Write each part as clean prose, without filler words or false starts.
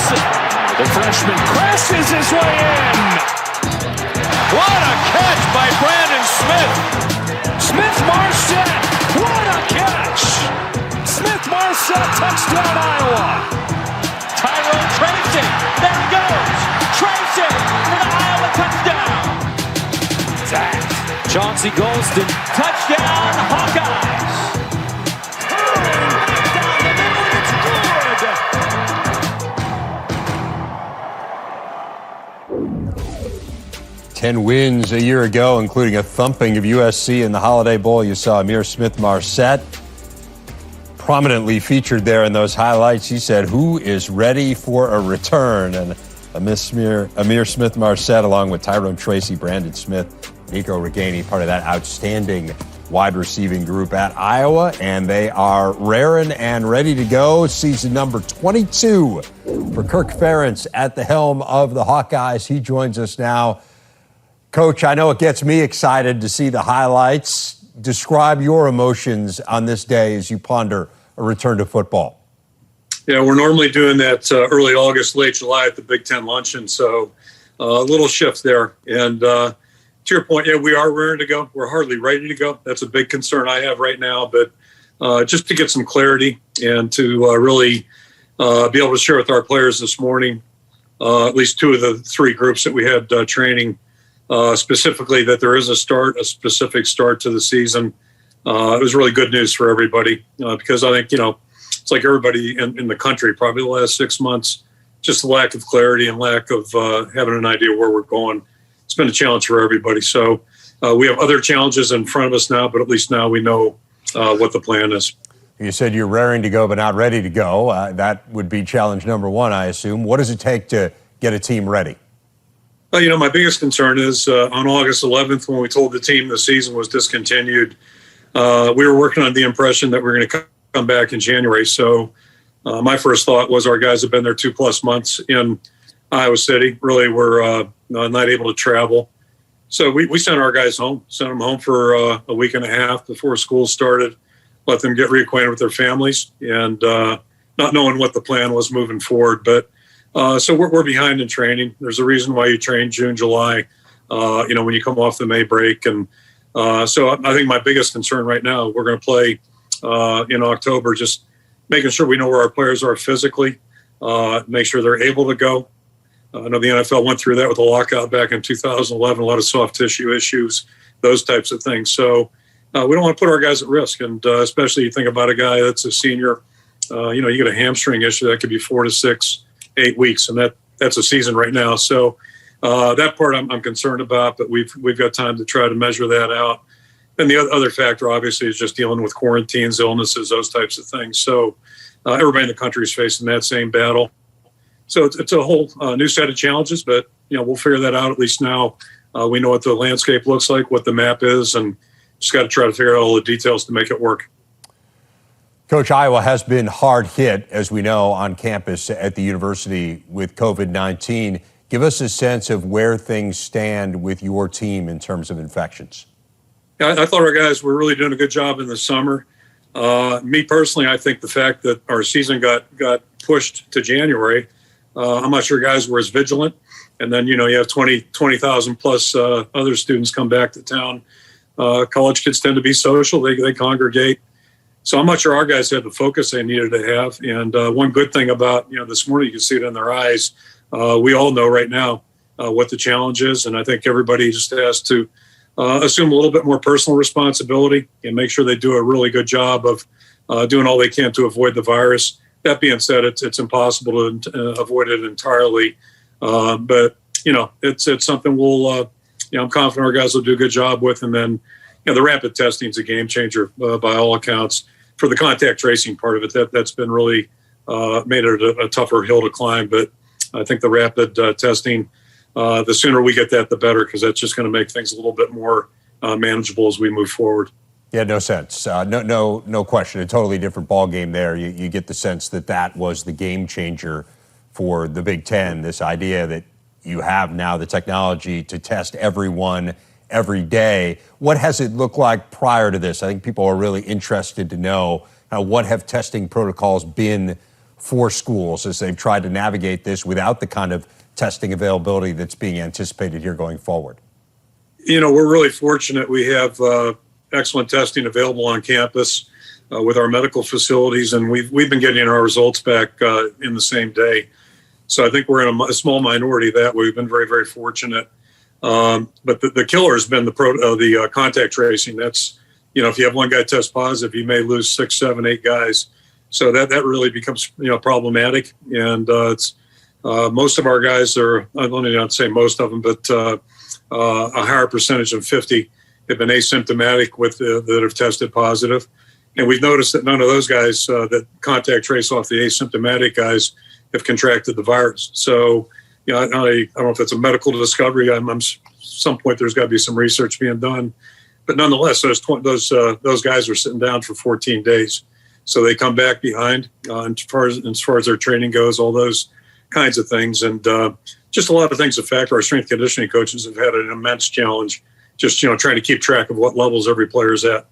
Wilson. The freshman crashes his way in. What a catch by Brandon Smith. Smith-Marset, what a catch. Smith-Marset, touchdown Iowa. Tyrone Tracy, there he goes. Tracy for the Iowa touchdown. Sacked. Chauncey Golston, touchdown Hawkeyes. Curling back down the middle, it's good. 10 wins a year ago, including a thumping of USC in the Holiday Bowl. You saw Ihmir Smith-Marset prominently featured there in those highlights. He said, "Who is ready for a return?" And Ihmir Smith-Marset, along with Tyrone Tracy, Brandon Smith, Nico Reganey, part of that outstanding wide receiving group at Iowa. And they are raring and ready to go. Season number 22 for Kirk Ferentz at the helm of the Hawkeyes. He joins us now. Coach, I know it gets me excited to see the highlights. Describe your emotions on this day as you ponder a return to football. Yeah, we're normally doing that early August, late July at the Big Ten luncheon, so a little shift there. And to your point, yeah, we are raring to go. We're hardly ready to go. That's a big concern I have right now, but just to get some clarity and to really be able to share with our players this morning, at least two of the three groups that we had training, specifically that there is a specific start to the season. It was really good news for everybody because I think, it's like everybody in the country, probably the last 6 months, just the lack of clarity and lack of having an idea where we're going. It's been a challenge for everybody. So we have other challenges in front of us now, but at least now we know what the plan is. You said you're raring to go, but not ready to go. That would be challenge number one, I assume. What does it take to get a team ready? My biggest concern is on August 11th, when we told the team the season was discontinued, we were working on the impression that we're going to come back in January. So my first thought was our guys have been there 2+ months in Iowa City. Really, we're not able to travel. So we sent our guys home, sent them home for a week and a half before school started, let them get reacquainted with their families and not knowing what the plan was moving forward. But so we're behind in training. There's a reason why you train June, July, when you come off the May break. And so I think my biggest concern right now, we're going to play in October, just making sure we know where our players are physically, make sure they're able to go. I know the NFL went through that with the lockout back in 2011, a lot of soft tissue issues, those types of things. So we don't want to put our guys at risk. And especially you think about a guy that's a senior, you get a hamstring issue that could be 4 to 6, 8 weeks. And that's a season right now. So that part I'm concerned about, but we've got time to try to measure that out. And the other factor, obviously, is just dealing with quarantines, illnesses, those types of things. So everybody in the country is facing that same battle. So it's a whole new set of challenges, but we'll figure that out. At least now we know what the landscape looks like, what the map is, and just got to try to figure out all the details to make it work. Coach, Iowa has been hard hit, as we know, on campus at the university with COVID-19. Give us a sense of where things stand with your team in terms of infections. I thought our guys were really doing a good job in the summer. Me personally, I think the fact that our season got pushed to January, I'm not sure guys were as vigilant. And then, you have 20,000 plus other students come back to town. College kids tend to be social. They congregate. So I'm not sure our guys had the focus they needed to have. And one good thing about, this morning, you can see it in their eyes. We all know right now what the challenge is. And I think everybody just has to assume a little bit more personal responsibility and make sure they do a really good job of doing all they can to avoid the virus. That being said, it's impossible to avoid it entirely. But, it's something we'll, I'm confident our guys will do a good job with. And then, the rapid testing is a game changer by all accounts. For the contact tracing part of it, that's been really made it a tougher hill to climb. But I think the rapid testing, the sooner we get that, the better, because that's just going to make things a little bit more manageable as we move forward. Yeah, no sense. No question. A totally different ball game there. You get the sense that was the game changer for the Big Ten, this idea that you have now the technology to test everyone every day. What has it looked like prior to this? I think people are really interested to know what have testing protocols been for schools as they've tried to navigate this without the kind of testing availability that's being anticipated here going forward? We're really fortunate. We have excellent testing available on campus with our medical facilities, and we've been getting our results back in the same day. So I think we're in a small minority that way. We've been very, very fortunate. But the killer has been the contact tracing. That's, if you have one guy test positive, you may lose 6, 7, 8 guys. So that really becomes, problematic. And it's most of our guys are, I don't even say most of them, but a higher percentage than 50 have been asymptomatic that have tested positive. And we've noticed that none of those guys that contact trace off the asymptomatic guys have contracted the virus. So, I don't know if it's a medical discovery. Some point there's got to be some research being done. But nonetheless, those guys are sitting down for 14 days. So they come back behind as far as their training goes, all those kinds of things. And just a lot of things affect our strength conditioning coaches have had an immense challenge just, trying to keep track of what levels every player is at.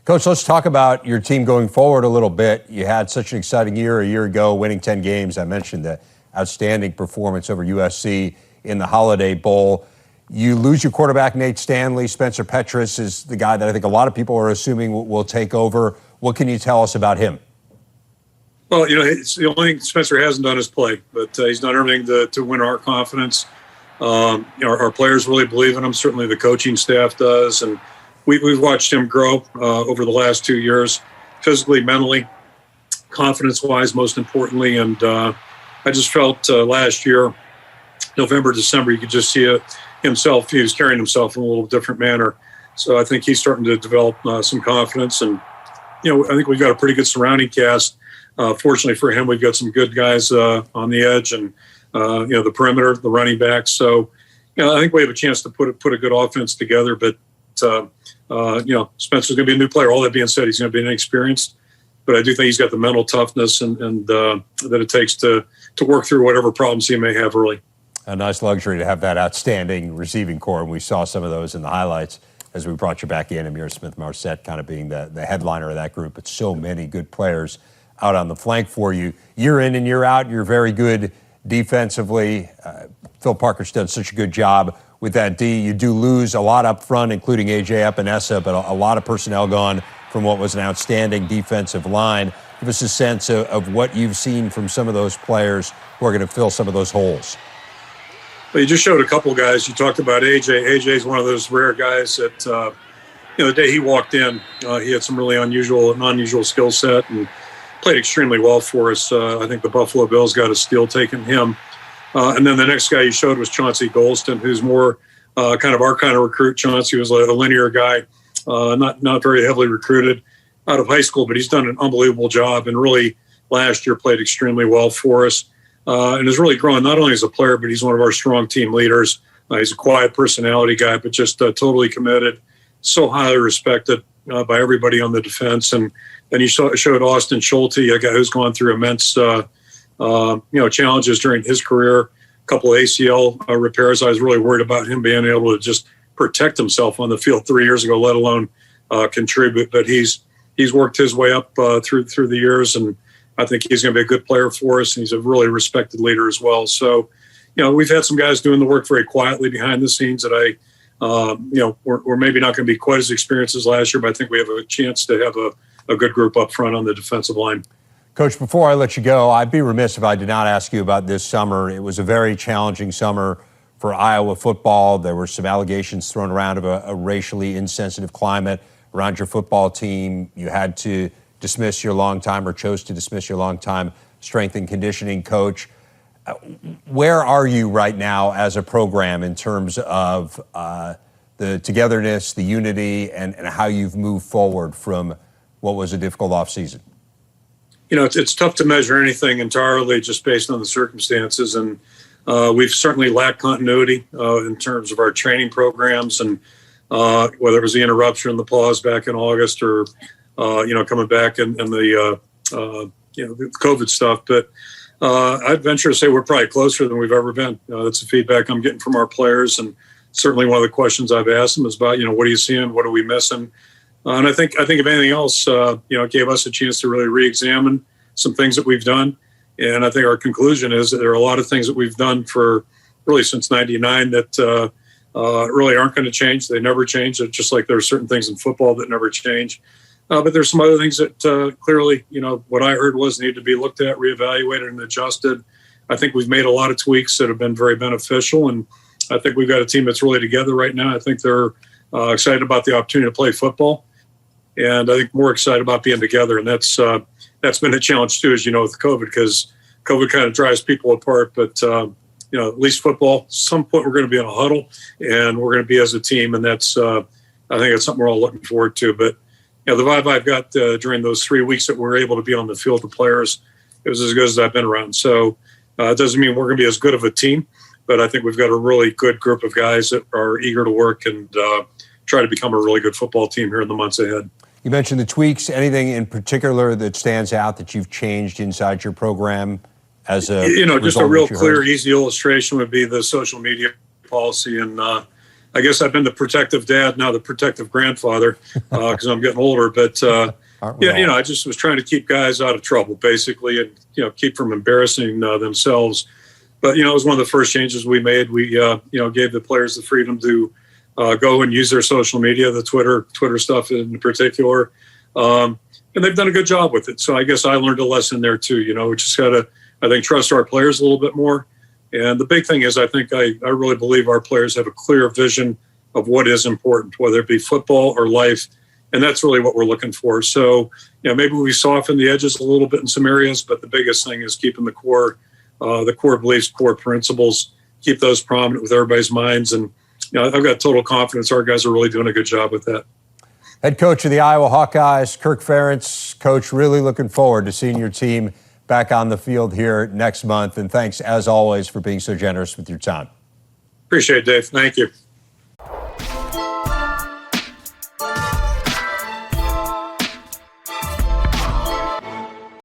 Coach, let's talk about your team going forward a little bit. You had such an exciting year a year ago, winning 10 games. I mentioned the outstanding performance over USC in the Holiday Bowl. You lose your quarterback, Nate Stanley. Spencer Petras is the guy that I think a lot of people are assuming will take over. What can you tell us about him? Well, it's the only thing Spencer hasn't done is play, but he's done everything to win our confidence. Our players really believe in him. Certainly the coaching staff does. And we've watched him grow over the last 2 years, physically, mentally, confidence-wise, most importantly. And I just felt last year, November, December, you could just see himself. He was carrying himself in a little different manner. So I think he's starting to develop some confidence. And, I think we've got a pretty good surrounding cast. Fortunately for him, we've got some good guys on the edge and, the perimeter, the running backs. So, I think we have a chance to put a good offense together. But, Spencer's going to be a new player. All that being said, he's going to be inexperienced. But I do think he's got the mental toughness and that it takes to work through whatever problems he may have early. A nice luxury to have that outstanding receiving core, and we saw some of those in the highlights as we brought you back in. Amir Smith-Marset kind of being the headliner of that group, but so many good players out on the flank for you. Year in and year out, you're very good defensively. Phil Parker's done such a good job with that D. You do lose a lot up front, including A.J. Epinesa, but a lot of personnel gone from what was an outstanding defensive line. Give us a sense of what you've seen from some of those players who are going to fill some of those holes. Well, you just showed a couple guys. You talked about AJ. AJ is one of those rare guys that, the day he walked in, he had some really unusual skill set and played extremely well for us. I think the Buffalo Bills got a steal taking him. And then the next guy you showed was Chauncey Golston, who's more kind of our kind of recruit. Chauncey was a linear guy, not very heavily recruited out of high school, but he's done an unbelievable job and really last year played extremely well for us. And has really grown not only as a player, but he's one of our strong team leaders. He's a quiet personality guy, but just totally committed, so highly respected by everybody on the defense. And then you showed Austin Schulte, a guy who's gone through immense, challenges during his career. A couple of ACL repairs. I was really worried about him being able to just protect himself on the field 3 years ago, let alone contribute. But he's worked his way up through the years, and I think he's going to be a good player for us, and he's a really respected leader as well. So, we've had some guys doing the work very quietly behind the scenes that we're maybe not going to be quite as experienced as last year, but I think we have a chance to have a good group up front on the defensive line. Coach, before I let you go, I'd be remiss if I did not ask you about this summer. It was a very challenging summer for Iowa football. There were some allegations thrown around of a racially insensitive climate around your football team. You had to chose to dismiss your longtime strength and conditioning coach. Where are you right now as a program in terms of the togetherness, the unity, and how you've moved forward from what was a difficult offseason? It's tough to measure anything entirely just based on the circumstances. And we've certainly lacked continuity in terms of our training programs, and whether it was the interruption and the pause back in August or coming back and the COVID stuff. But I'd venture to say we're probably closer than we've ever been. That's the feedback I'm getting from our players. And certainly one of the questions I've asked them is about, what are you seeing? What are we missing? And I think if anything else, it gave us a chance to really re-examine some things that we've done. And I think our conclusion is that there are a lot of things that we've done for really since 99 that really aren't going to change. They never change. It's just like there are certain things in football that never change. But there's some other things that clearly, what I heard was need to be looked at, reevaluated, and adjusted. I think we've made a lot of tweaks that have been very beneficial, and I think we've got a team that's really together right now. I think they're excited about the opportunity to play football, and I think more excited about being together. And that's been a challenge too, as you know, with COVID, because COVID kind of drives people apart. But at least football, at some point we're going to be in a huddle, and we're going to be as a team, and that's I think that's something we're all looking forward to. But the vibe I've got during those 3 weeks that we're able to be on the field, the players, it was as good as I've been around. So it doesn't mean we're going to be as good of a team, but I think we've got a really good group of guys that are eager to work and try to become a really good football team here in the months ahead. You mentioned the tweaks. Anything in particular that stands out that you've changed inside your program as a just a real clear, easy illustration would be the social media policy. And I guess I've been the protective dad, now the protective grandfather, because I'm getting older. But I just was trying to keep guys out of trouble, basically, and keep from embarrassing themselves. But it was one of the first changes we made. We gave the players the freedom to go and use their social media, the Twitter stuff in particular, and they've done a good job with it. So I guess I learned a lesson there too. We just got to, I think, trust our players a little bit more. And the big thing is, I think I really believe our players have a clear vision of what is important, whether it be football or life. And that's really what we're looking for. So, maybe we soften the edges a little bit in some areas, but the biggest thing is keeping the core beliefs, core principles, keep those prominent with everybody's minds. And, I've got total confidence our guys are really doing a good job with that. Head coach of the Iowa Hawkeyes, Kirk Ferentz. Coach, really looking forward to seeing your team back on the field here next month. And thanks, as always, for being so generous with your time. Appreciate it, Dave. Thank you.